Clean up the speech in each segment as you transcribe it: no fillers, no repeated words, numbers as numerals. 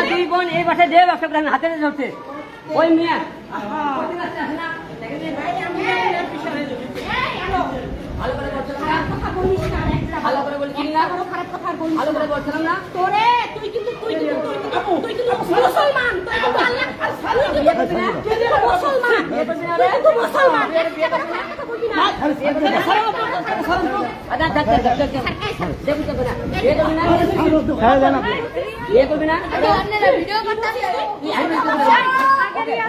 দুই বোন এই বাসায় দিয়ে ব্যবসা করে হাতে ধরছে ওই মেয়ে ভালো করে বলছিলাম না খারাপ কথা ভালো করে বলছিলাম না তোরে তুই কিন্তু মুসলমান তুই কিন্তু আল্লাহ মুসলমান মুসলমান ভিডিও করতে তুই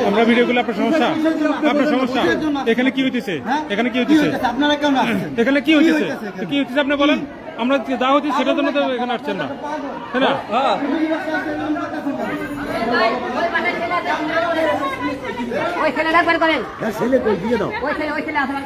আমরা ভিডিও করলে আপনার সমস্যা এখানে কি হইতেছে এখানে কি হইতেছে আপনারা কেমন এখানে কি হইতেছে কি হইতেছে আপনি বলেন আমরা যা হচ্ছে সেটার জন্য তো এখানে আসছেন না তাই না ওই ছেলেটা বের করেন ছেলে কই দিয়ে দাও ওই ছেলে আসলে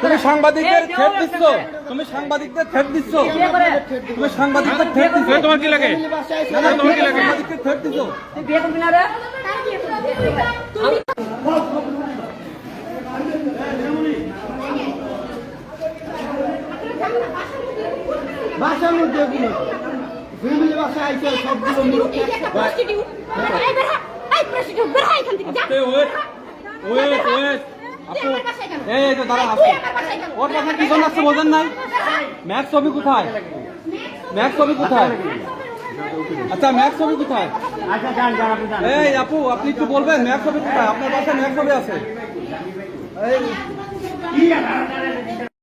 তুমি সাংবাদিকদের থ্রেট দিচ্ছ তুমি সাংবাদিকদের থ্রেট দিচ্ছ তোমার কি লাগে তোমার কি লাগে সাংবাদিকদের থ্রেট দিচ্ছ বিয়ে করবি না রে বাসার মধ্যে ফ্যামিলি বাসা আইছে সবগুলো ওর বাসায় কি জন আসছে বোঝেন নাই ম্যাক্স ছবি কোথায় আচ্ছা ম্যাক্স ছবি কোথায় এই আপু আপনি একটু বলবেন ম্যাক্স ছবি কোথায় আপনার বাসায় ম্যাক্স ছবি আছে